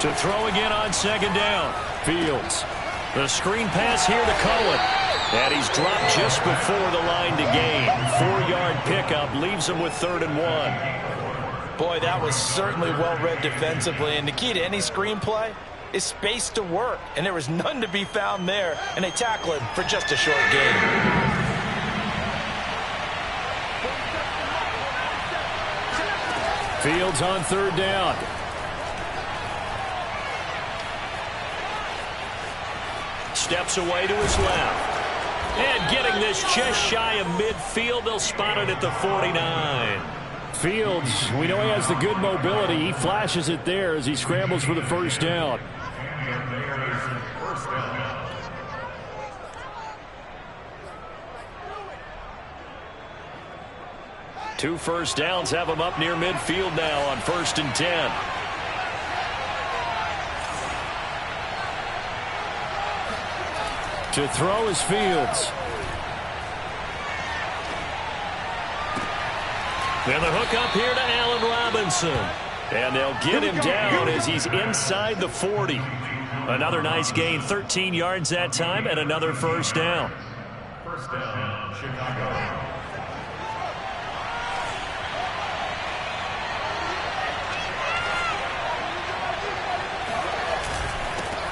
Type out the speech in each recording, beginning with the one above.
To throw again on second down. Fields. The screen pass here to Cohen. And he's dropped just before the line to gain. 4-yard pickup leaves him with 3rd and 1. Boy, that was certainly well read defensively. And the key to any screenplay is space to work. And there was none to be found there. And they tackle him for just a short gain. Fields on 3rd down. Steps away to his left. And getting this just shy of midfield, they'll spot it at the 49. Fields, we know he has the good mobility. He flashes it there as he scrambles for the first down. Two first downs have him up near midfield now on 1st and 10. To throw is Fields. And the hook up here to Allen Robinson. And they'll get him down as he's inside the 40. Another nice gain, 13 yards that time, and another first down. First down, Chicago.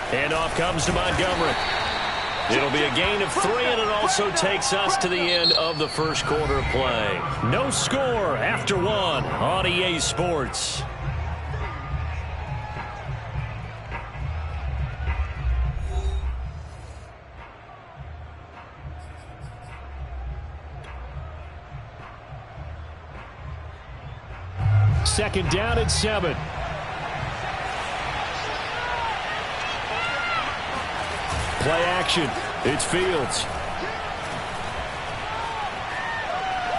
Handoff comes to Montgomery. It'll be a gain of 3, and it also takes us to the end of the first quarter of play. No score after 1 on EA Sports. Second down at 7. Play action. It's Fields.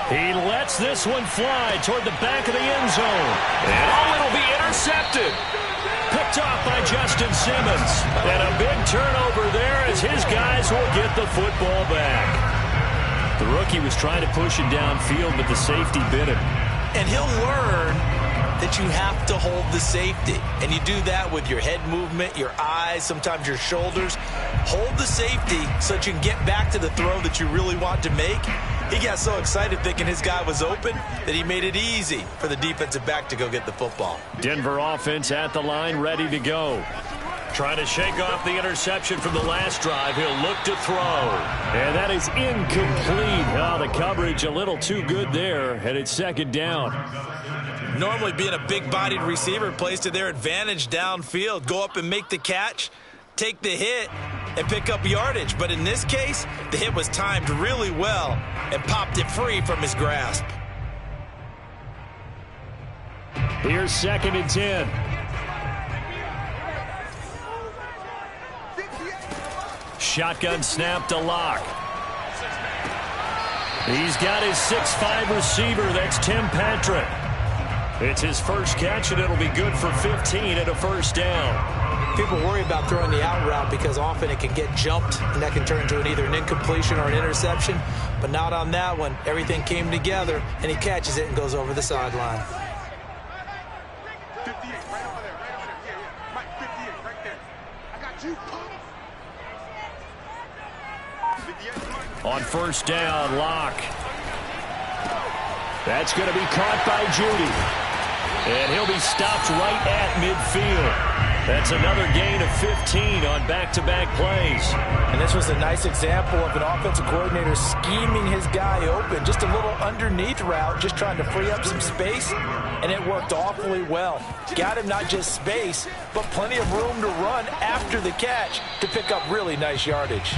He lets this one fly toward the back of the end zone. And it'll be intercepted. Picked off by Justin Simmons. And a big turnover there as his guys will get the football back. The rookie was trying to push him downfield, but the safety bit him. And he'll learn that you have to hold the safety. And you do that with your head movement, your eyes, sometimes your shoulders. Hold the safety so that you can get back to the throw that you really want to make. He got so excited thinking his guy was open that he made it easy for the defensive back to go get the football. Denver offense at the line, ready to go. Trying to shake off the interception from the last drive. He'll look to throw. And that is incomplete. Oh, the coverage a little too good there, and it's second down. Normally being a big-bodied receiver plays to their advantage downfield. Go up and make the catch, take the hit, and pick up yardage. But in this case, the hit was timed really well and popped it free from his grasp. Here's 2nd and 10. Shotgun snap to Locke. He's got his 6'5" receiver. That's Tim Patrick. It's his first catch, and it'll be good for 15 and a first down. People worry about throwing the out route because often it can get jumped, and that can turn into either an incompletion or an interception. But not on that one. Everything came together, and he catches it and goes over the sideline. 58, right over there, right over there. Yeah. Mike, 58, right there. I got you. On first down, Locke. That's going to be caught by Judy. And he'll be stopped right at midfield. That's another gain of 15 on back-to-back plays. And this was a nice example of an offensive coordinator scheming his guy open. Just a little underneath route, just trying to free up some space, and it worked awfully well. Got him not just space, but plenty of room to run after the catch to pick up really nice yardage.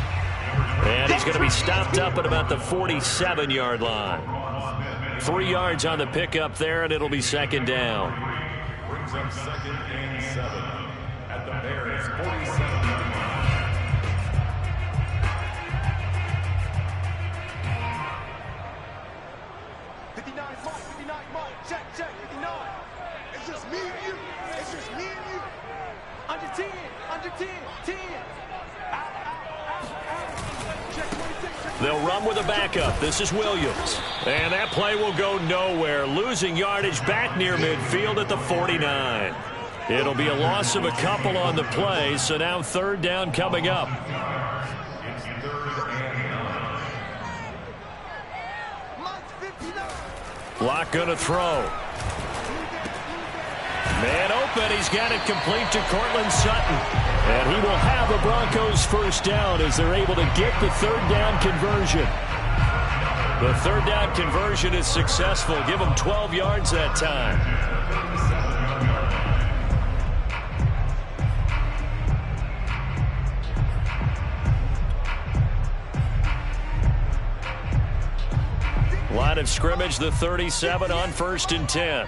And he's going to be stopped up at about the 47-yard line. 3 yards on the pickup there, and it'll be second down. Brings up 2nd and 7 at the Bears' 47-yard line. Check, 59. It's just me and you. It's just me and you. Under 10, under 10, 10. They'll run with a backup. This is Williams. And that play will go nowhere. Losing yardage back near midfield at the 49. It'll be a loss of a couple on the play, so now third down coming up. It's 3rd and 9. Lock going to throw. Man open. He's got it complete to Cortland Sutton. And he will have the Broncos first down as they're able to get the third down conversion. The third down conversion is successful. Give them 12 yards that time. Line of scrimmage, the 37 on 1st and 10.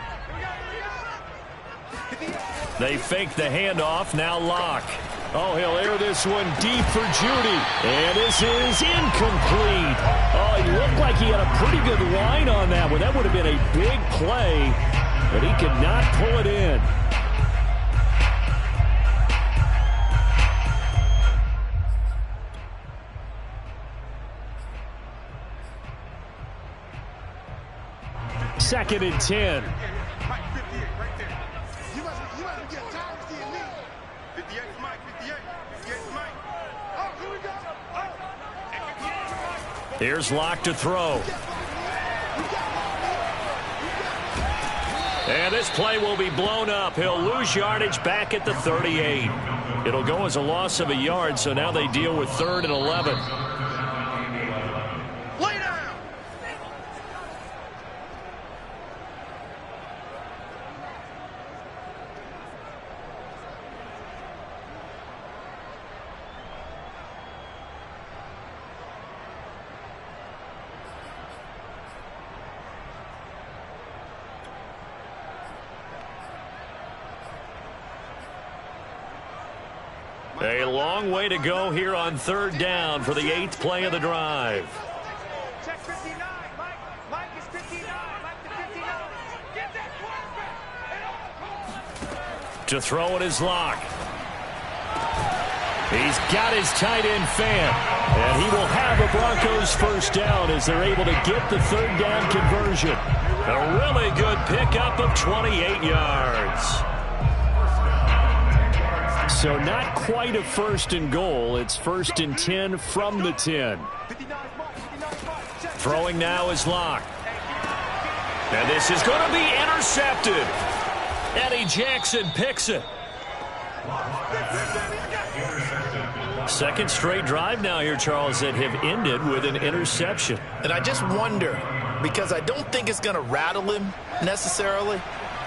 They fake the handoff, now Locke. Oh, he'll air this one deep for Judy. And this is incomplete. Oh, he looked like he had a pretty good line on that one. That would have been a big play, but he could not pull it in. Second and 10. Here's Locke to throw. And this play will be blown up. He'll lose yardage back at the 38. It'll go as a loss of a yard, so now they deal with 3rd and 11. A long way to go here on 3rd down for the 8th play of the drive. Check 59, Mike. Mike is 59. Mike to 59. Get that quarterback. To throw it is Locke. He's got his tight end fan. And he will have the Broncos first down as they're able to get the 3rd down conversion. A really good pickup of 28 yards. So not quite a 1st and goal. It's 1st and 10 from the 10. Throwing now is Locke. And this is going to be intercepted. Eddie Jackson picks it. Second straight drive now here, Charles, that have ended with an interception. And I just wonder, because I don't think it's going to rattle him necessarily,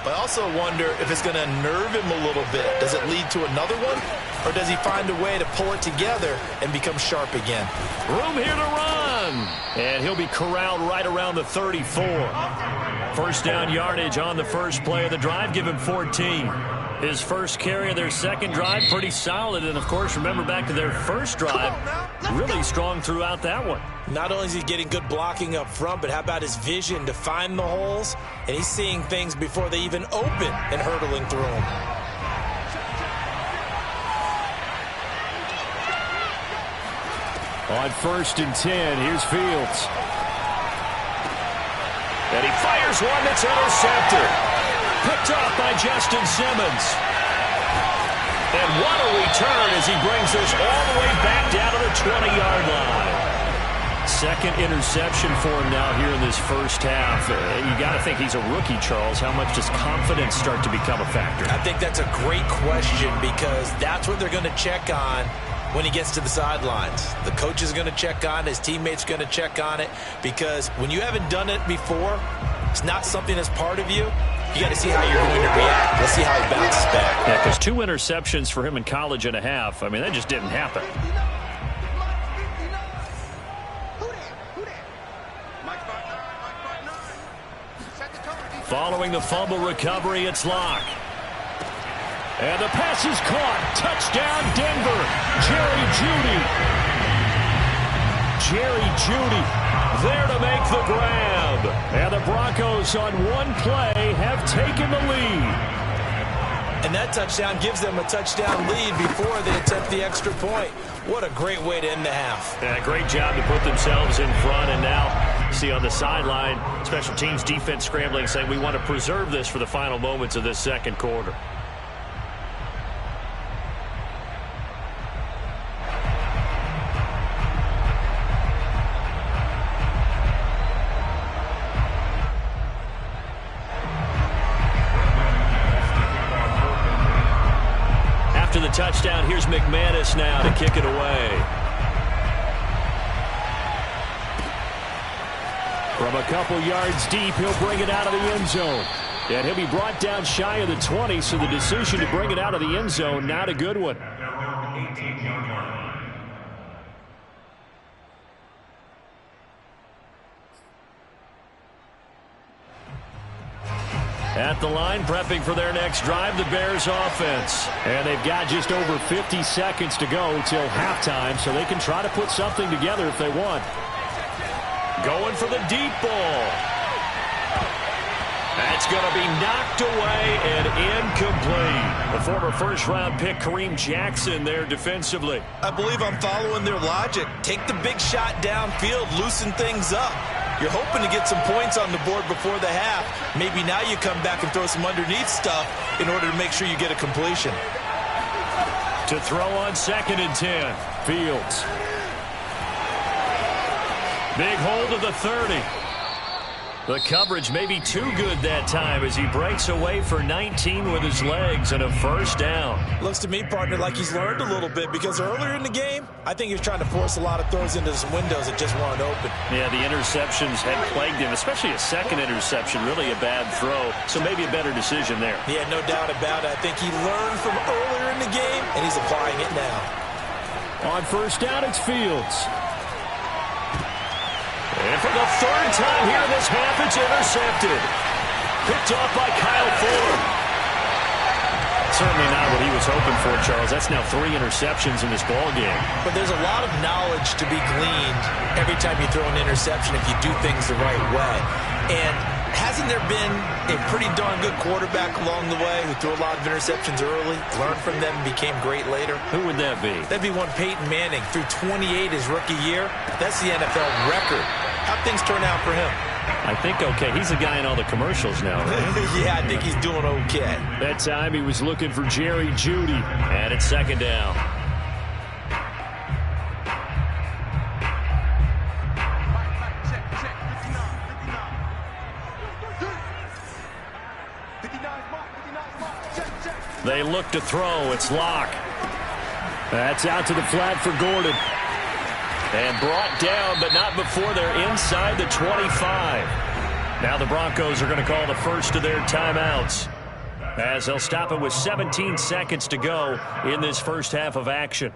but I also wonder if it's going to nerve him a little bit. Does it lead to another one? Or does he find a way to pull it together and become sharp again? Room here to run. And he'll be corralled right around the 34. First down yardage on the first play of the drive. Give him 14. His first carry of their second drive, pretty solid. And, of course, remember back to their first drive, really strong throughout that one. Not only is he getting good blocking up front, but how about his vision to find the holes? And he's seeing things before they even open and hurtling through them. On 1st and 10, here's Fields. And he fires one that's intercepted. Picked off by Justin Simmons. And what a return as he brings this all the way back down to the 20-yard line. Second interception for him now here in this first half. You got to think he's a rookie, Charles. How much does confidence start to become a factor? I think that's a great question because that's what they're going to check on when he gets to the sidelines. The coach is going to check on it. His teammates going to check on it because when you haven't done it before, it's not something that's part of you. You got to see how you're going to react. Let's see how he bounces back. Yeah, because 2 interceptions for him in college and a half. I mean, that just didn't happen. Following the fumble recovery, it's Locke. And the pass is caught. Touchdown, Denver. Jerry Jeudy there to make the grab. And the Broncos on one play have taken the lead. And that touchdown gives them a touchdown lead before they attempt the extra point. What a great way to end the half. Yeah, great job to put themselves in front. And now, see on the sideline, special teams defense scrambling, saying we want to preserve this for the final moments of this second quarter. touchdown. Here's McManus now to kick it away. From a couple yards deep, he'll bring it out of the end zone. And he'll be brought down shy of the 20, so the decision to bring it out of the end zone, not a good one. At the line, prepping for their next drive, the Bears offense. And they've got just over 50 seconds to go till halftime, so they can try to put something together if they want. Going for the deep ball. That's going to be knocked away and incomplete. The former first-round pick, Kareem Jackson, there defensively. I believe I'm following their logic. Take the big shot downfield, loosen things up. You're hoping to get some points on the board before the half. Maybe now you come back and throw some underneath stuff in order to make sure you get a completion. To throw on 2nd and 10. Fields. Big hold of the 30. The coverage may be too good that time as he breaks away for 19 with his legs and a first down. Looks to me, partner, like he's learned a little bit because earlier in the game, I think he was trying to force a lot of throws into some windows that just weren't open. Yeah, the interceptions had plagued him, especially a second interception, really a bad throw. So maybe a better decision there. Yeah, no doubt about it. I think he learned from earlier in the game, and he's applying it now. On first down, it's Fields. And for the third time here in this half, it's intercepted. Picked off by Kyle Fuller. Certainly not what he was hoping for, Charles. That's now 3 interceptions in this ball game. But there's a lot of knowledge to be gleaned every time you throw an interception if you do things the right way. And hasn't there been a pretty darn good quarterback along the way who threw a lot of interceptions early, learned from them, and became great later? Who would that be? That'd be one Peyton Manning. Threw 28 his rookie year. That's the NFL record. How'd things turn out for him? I think okay. He's the guy in all the commercials now, right? Yeah, I think he's doing okay. That time he was looking for Jerry Jeudy. And it's 2nd down. They look to throw. It's Locke. That's out to the flat for Gordon. And brought down, but not before they're inside the 25. Now the Broncos are going to call the first of their timeouts, as they'll stop it with 17 seconds to go in this first half of action.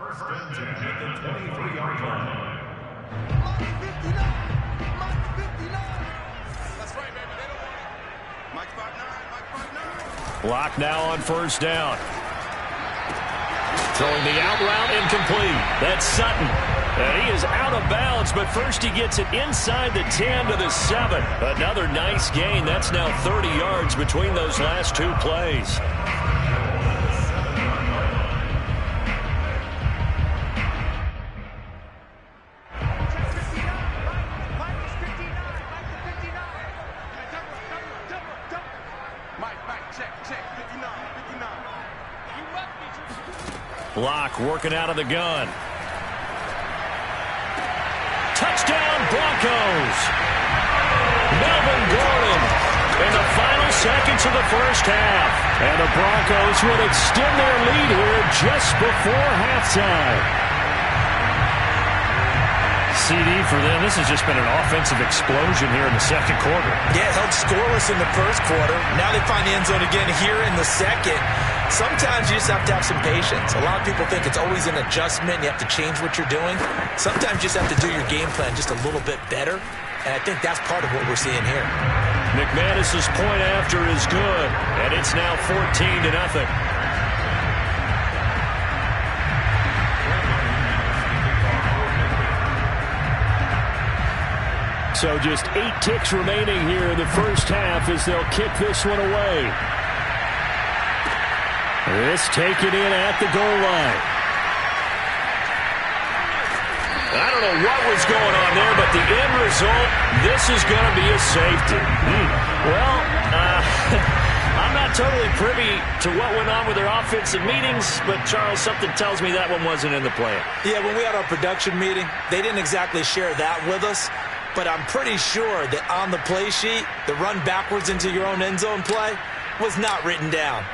Block now on first down. Throwing the out route, incomplete. That's Sutton. And he is out of bounds, but first he gets it inside the 10 to the 7. Another nice gain. That's now 30 yards between those last 2 plays. Block working out of the gun. Touchdown, Broncos. Melvin Gordon in the final seconds of the first half. And the Broncos will extend their lead here just before halftime. CD for them. This has just been an offensive explosion here in the second quarter. Yeah, held scoreless in the first quarter. Now they find the end zone again here in the second. Sometimes you just have to have some patience. A lot of people think it's always an adjustment. You have to change what you're doing. Sometimes you just have to do your game plan just a little bit better. And I think that's part of what we're seeing here. McManus's point after is good. And it's now 14-0. So just 8 ticks remaining here in the first half as they'll kick this one away. This taken in at the goal line. I don't know what was going on there, but the end result, this is going to be a safety. Well, I'm not totally privy to what went on with their offensive meetings, but, Charles, something tells me that one wasn't in the plan. Yeah, when we had our production meeting, they didn't exactly share that with us. But I'm pretty sure that on the play sheet, the run backwards into your own end zone play was not written down.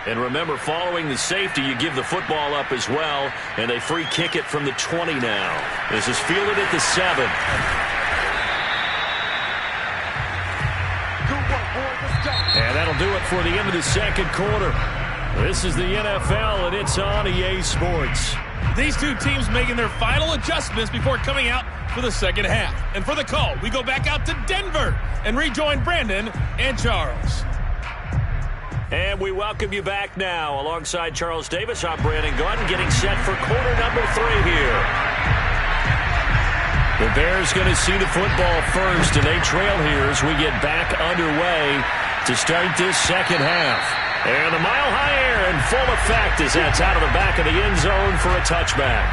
And remember, following the safety, you give the football up as well, and they free kick it from the 20 now. This is fielded at the 7. And that'll do it for the end of the second quarter. This is the NFL, and it's on EA Sports. These two teams making their final adjustments before coming out for the second half. And for the call, we go back out to Denver and rejoin Brandon and Charles. And we welcome you back now. Alongside Charles Davis, I'm Brandon Gunn, getting set for quarter number 3 here. The Bears going to see the football first, and they trail here as we get back underway to start this second half. And the Mile High Air in full effect as that's out of the back of the end zone for a touchback.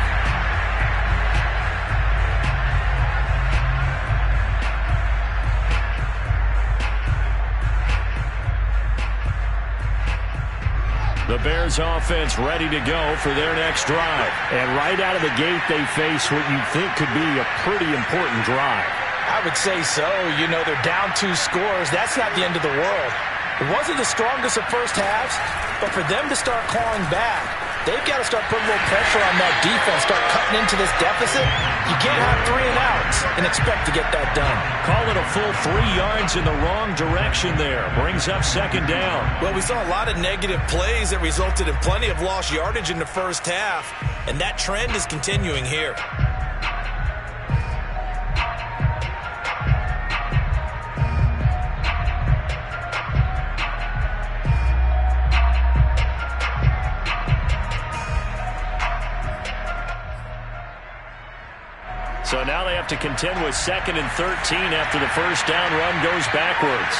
The Bears offense ready to go for their next drive. And right out of the gate, they face what you think could be a pretty important drive. I would say so. You know, they're down 2 scores. That's not the end of the world. It wasn't the strongest of first halves, but for them to start clawing back, they've got to start putting a little pressure on that defense, start cutting into this deficit. You can't have 3 and outs and expect to get that done. Call it a full 3 yards in the wrong direction there. Brings up second down. Well, we saw a lot of negative plays that resulted in plenty of lost yardage in the first half, and that trend is continuing here. So now they have to contend with 2nd and 13 after the first down run goes backwards.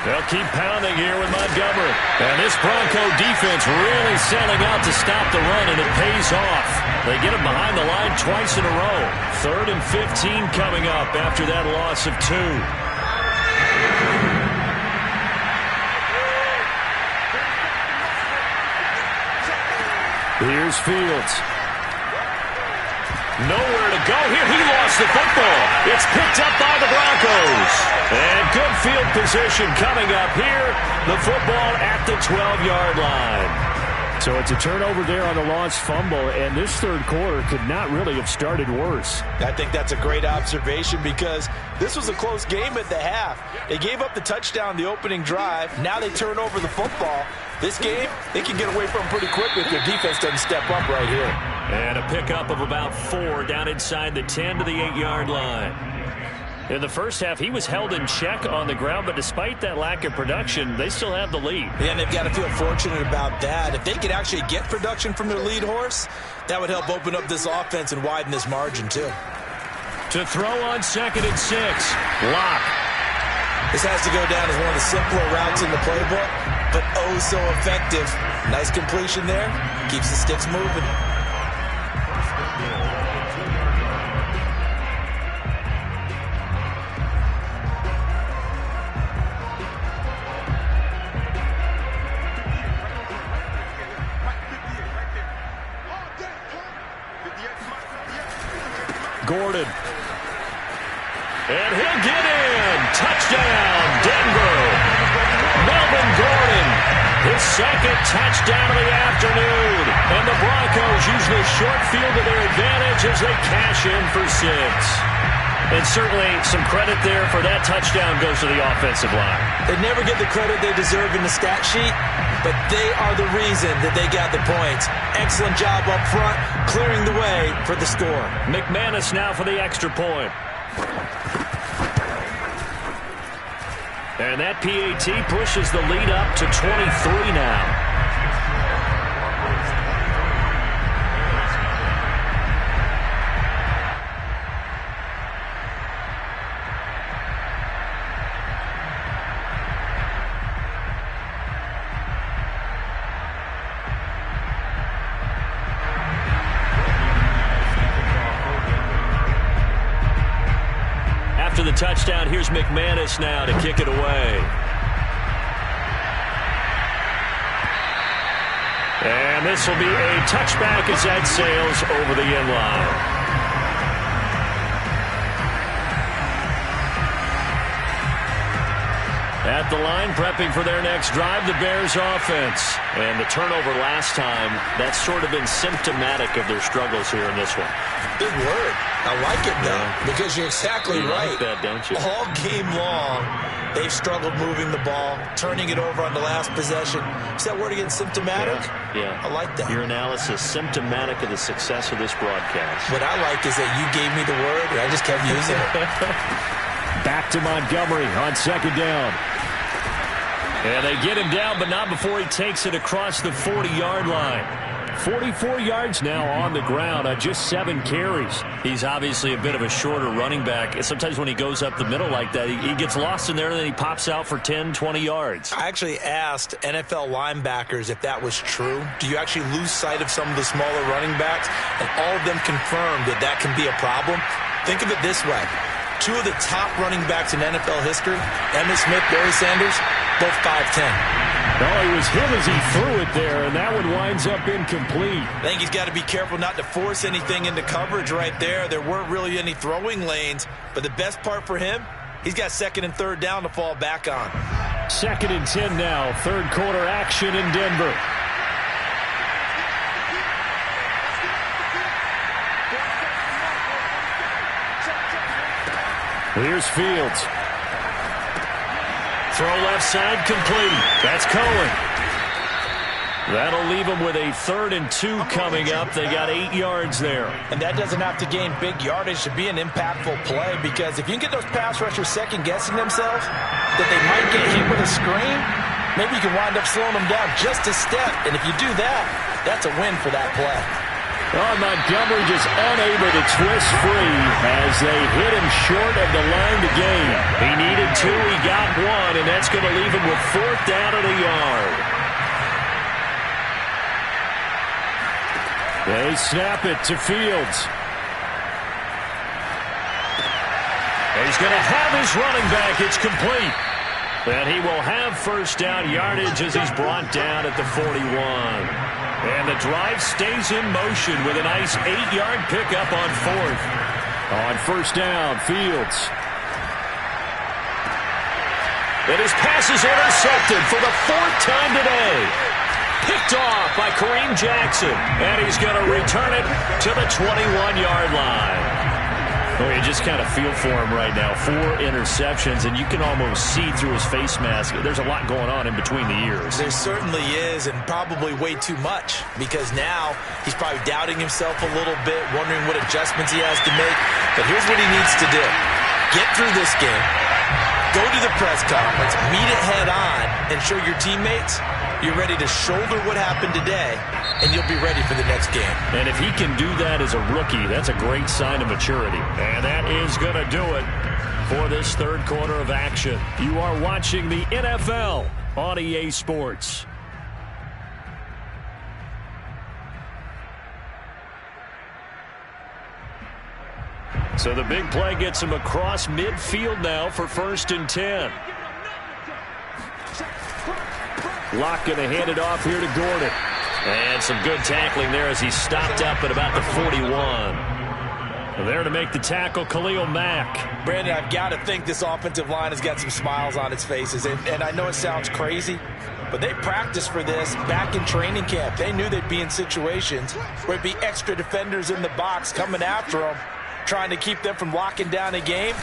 They'll keep pounding here with Montgomery. And this Bronco defense really selling out to stop the run, and it pays off. They get him behind the line twice in a row. 3rd and 15 coming up after that loss of 2. Here's Fields. Nowhere to go here. He lost the football. It's picked up by the Broncos. And good field position coming up here. The football at the 12-yard line. So it's a turnover there on the lost fumble, and this third quarter could not really have started worse. I think that's a great observation because this was a close game at the half. They gave up the touchdown the opening drive. Now they turn over the football. This game, they can get away from pretty quickly if their defense doesn't step up right here. And a pickup of about 4 down inside the 10 to the 8-yard line. In the first half, he was held in check on the ground, but despite that lack of production, they still have the lead. Yeah, and they've got to feel fortunate about that. If they could actually get production from their lead horse, that would help open up this offense and widen this margin, too. To throw on 2nd and 6. Lock. This has to go down as one of the simpler routes in the playbook, but oh so effective. Nice completion there. Keeps the sticks moving. Gordon. And he'll get in. Touchdown, Denver. Melvin Gordon, his 2nd touchdown of the afternoon. And the Broncos use the short field to their advantage as they cash in for 6. And certainly some credit there for that touchdown goes to the offensive line. They never get the credit they deserve in the stat sheet, but they are the reason that they got the points. Excellent job up front, clearing the way for the score. McManus now for the extra point. And that PAT pushes the lead up to 23 now. After the touchdown, here's McManus now to kick it away. And this will be a touchback as that sails over the end line. At the line, prepping for their next drive, the Bears offense. And the turnover last time, that's sort of been symptomatic of their struggles here in this one. Big word. I like it, though, because you're exactly right. You like that, don't you? All game long, they've struggled moving the ball, turning it over on the last possession. Is that word again, symptomatic? Yeah. I like that. Your analysis, symptomatic of the success of this broadcast. What I like is that you gave me the word, and I just kept using it. Back to Montgomery on second down. And they get him down, but not before he takes it across the 40-yard line. 44 yards now on the ground on just 7 carries. He's obviously a bit of a shorter running back. Sometimes when he goes up the middle like that, he gets lost in there, and then he pops out for 10, 20 yards. I actually asked NFL linebackers if that was true. Do you actually lose sight of some of the smaller running backs? And all of them confirmed that that can be a problem. Think of it this way. 2 of the top running backs in NFL history, Emmitt Smith, Barry Sanders, both 5'10". Oh, it was him as he threw it there, and that one winds up incomplete. I think he's got to be careful not to force anything into coverage right there. There weren't really any throwing lanes, but the best part for him, he's got 2nd and 3rd down to fall back on. 2nd and 10 now, 3rd quarter action in Denver. Here's Fields. Throw left side complete. That's Cohen. That'll leave them with a 3rd and 2 coming up. They got 8 yards there. And that doesn't have to gain big yardage to be an impactful play, because if you can get those pass rushers second-guessing themselves, that they might get hit with a screen, maybe you can wind up slowing them down just a step. And if you do that, that's a win for that play. Oh, Montgomery just unable to twist free as they hit him short of the line to gain. He needed 2, he got 1, and that's going to leave him with 4th down at a yard. They snap it to Fields. He's going to have his running back. It's complete. And he will have 1st down yardage as he's brought down at the 41. And the drive stays in motion with a nice 8-yard pickup on 4th. On 1st down, Fields. And his pass is intercepted for the 4th time today. Picked off by Kareem Jackson. And he's going to return it to the 21-yard line. Oh, you just kind of feel for him right now. 4 interceptions, and you can almost see through his face mask. There's a lot going on in between the ears. There certainly is, and probably way too much, because now he's probably doubting himself a little bit, wondering what adjustments he has to make. But here's what he needs to do. Get through this game, go to the press conference, meet it head on, and show your teammates you're ready to shoulder what happened today, and you'll be ready for the next game. And if he can do that as a rookie, that's a great sign of maturity. And that is going to do it for this 3rd quarter of action. You are watching the NFL on EA Sports. So the big play gets him across midfield now for 1st and 10. Locke going to hand it off here to Gordon. And some good tackling there as he stopped up at about the 41. And there to make the tackle, Khalil Mack. Brandon, I've got to think this offensive line has got some smiles on its faces. And I know it sounds crazy, but they practiced for this back in training camp. They knew they'd be in situations where it'd be extra defenders in the box coming after them, trying to keep them from locking down a game.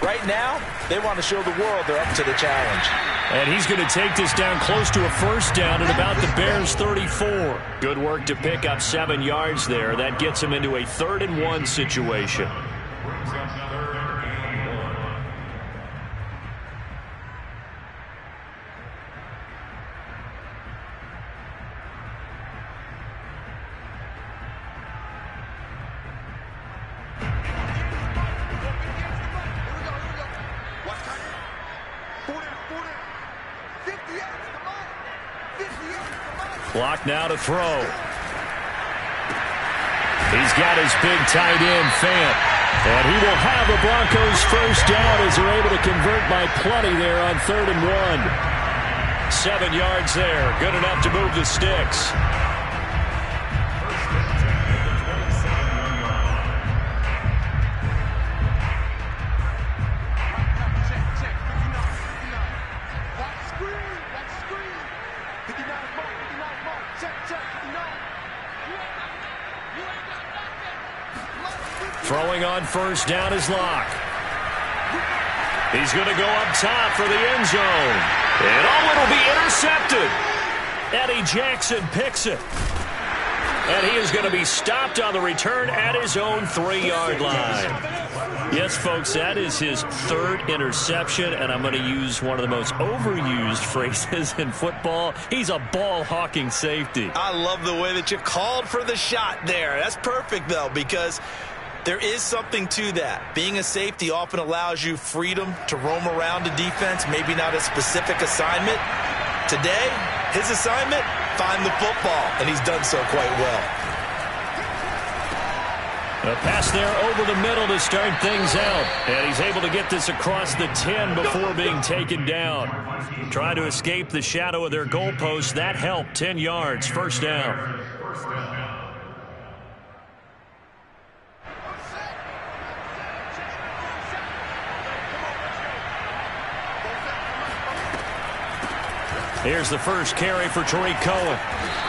Right now, they want to show the world they're up to the challenge. And he's going to take this down close to a 1st down at about the Bears' 34. Good work to pick up 7 yards there. That gets him into a 3rd and 1 situation. Clock now to throw. He's got his big tight end, Fant. And he will have the Broncos 1st down as they're able to convert by plenty there on 3rd and 1. 7 yards there. Good enough to move the sticks. Throwing on first down is Locke. He's going to go up top for the end zone. And it'll be intercepted. Eddie Jackson picks it. And he is going to be stopped on the return at his own 3-yard line. Yes, folks, that is his third interception, and I'm going to use one of the most overused phrases in football. He's a ball-hawking safety. I love the way that you called for the shot there. That's perfect, though, because there is something to that. Being a safety often allows you freedom to roam around a defense, maybe not a specific assignment. Today, his assignment, find the football, and he's done so quite well. A pass there over the middle to start things out. And he's able to get this across the 10 before being taken down. Trying to escape the shadow of their goalpost. That helped. 10 yards. First down. Here's the first carry for Tariq Cohen.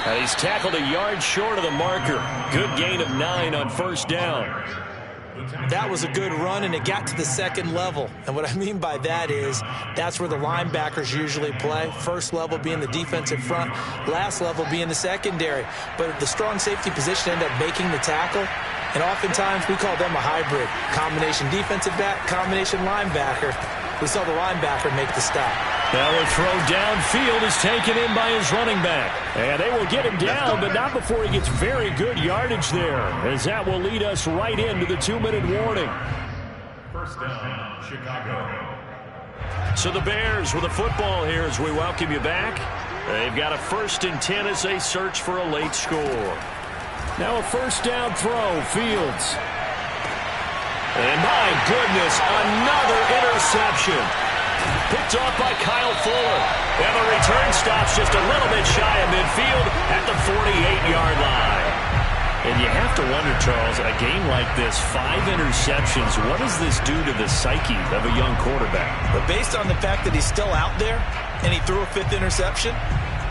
And he's tackled a yard short of the marker. Good gain of 9 on first down. That was a good run, and it got to the second level. And what I mean by that is that's where the linebackers usually play. First level being the defensive front, last level being the secondary. But the strong safety position ended up making the tackle. And oftentimes we call them a hybrid. Combination defensive back, combination linebacker. We saw the linebacker make the stop. Now a throw downfield is taken in by his running back. And they will get him down, but not before he gets very good yardage there, as that will lead us right into the 2-minute warning. First down, Chicago. So the Bears with the football here as we welcome you back. They've got a 1st and 10 as they search for a late score. Now a first down throw, Fields. And my goodness, another interception. Picked off by Kyle Fuller. And the return stops just a little bit shy of midfield at the 48-yard line. And you have to wonder, Charles, a game like this, 5 interceptions, what does this do to the psyche of a young quarterback? But based on the fact that he's still out there and he threw a 5th interception,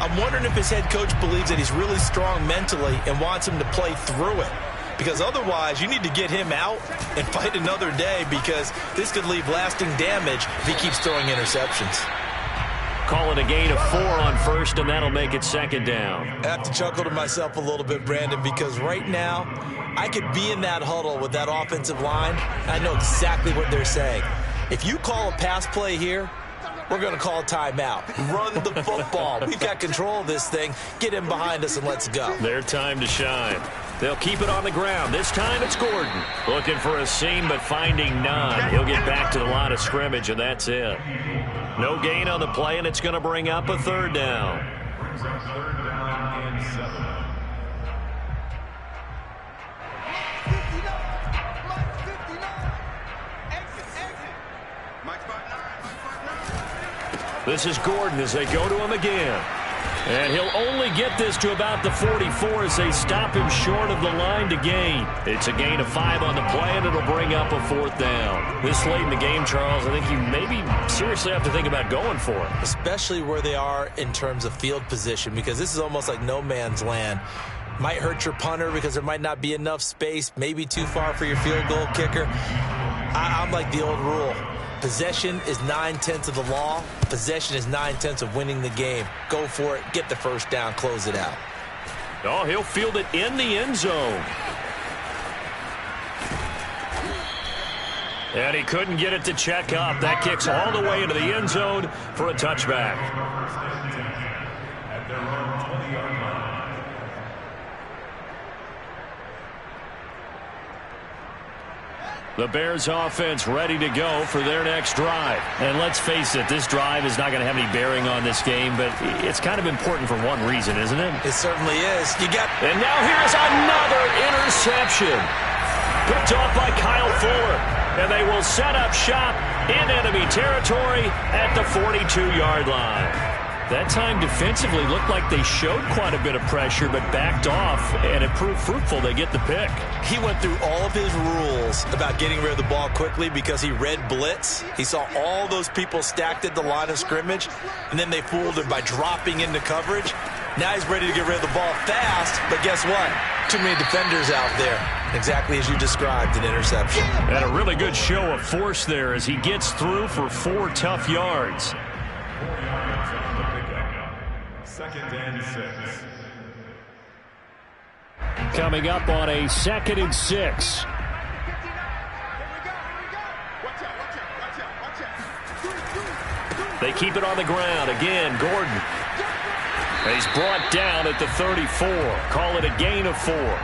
I'm wondering if his head coach believes that he's really strong mentally and wants him to play through it. Because otherwise, you need to get him out and fight another day, because this could leave lasting damage if he keeps throwing interceptions. Call it a gain of 4 on first, and that'll make it second down. I have to chuckle to myself a little bit, Brandon, because right now, I could be in that huddle with that offensive line. I know exactly what they're saying. If you call a pass play here, we're going to call a timeout. Run the football. We've got control of this thing. Get him behind us and let's go. Their time to shine. They'll keep it on the ground. This time it's Gordon. Looking for a seam, but finding none. He'll get back to the line of scrimmage, and that's it. No gain on the play, and it's going to bring up a 3rd down. Brings up 3rd down and 7. This is Gordon as they go to him again. And he'll only get this to about the 44 as they stop him short of the line to gain. It's a gain of 5 on the play, and it'll bring up a 4th down. This late in the game, Charles, I think you maybe seriously have to think about going for it. Especially where they are in terms of field position, because this is almost like no man's land. Might hurt your punter because there might not be enough space, maybe too far for your field goal kicker. I'm like the old rule. Possession is 9/10 of the law. Possession is 9/10 of winning the game. Go for it. Get the first down. Close it out. Oh, he'll field it in the end zone. And he couldn't get it to check up. That kicks all the way into the end zone for a touchback. At their own 20-yard line. The Bears offense ready to go for their next drive. And let's face it, this drive is not going to have any bearing on this game, but it's kind of important for one reason, isn't it? It certainly is. And now here's another interception. Picked off by Kyle Fuller. And they will set up shop in enemy territory at the 42-yard line. That time defensively looked like they showed quite a bit of pressure but backed off, and it proved fruitful. They get the pick. He went through all of his rules about getting rid of the ball quickly because he read blitz. He saw all those people stacked at the line of scrimmage, and then they fooled him by dropping into coverage. Now he's ready to get rid of the ball fast, but guess what? Too many defenders out there. Exactly as you described, an interception. And a really good show of force there as he gets through for 4 tough yards. 4 yards on the pickup. 2nd and 6. Coming up on a 2nd and 6. They keep it on the ground. Again, Gordon. And he's brought down at the 34. Call it a gain of 4.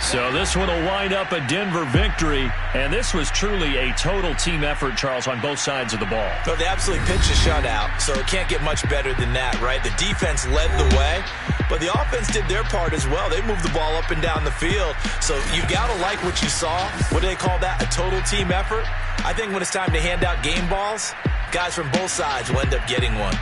So this one will wind up a Denver victory. And this was truly a total team effort, Charles, on both sides of the ball. So they absolutely pitched a shutout, so it can't get much better than that, right? The defense led the way, but the offense did their part as well. They moved the ball up and down the field. So you've got to like what you saw. What do they call that? A total team effort? I think when it's time to hand out game balls, guys from both sides will end up getting one.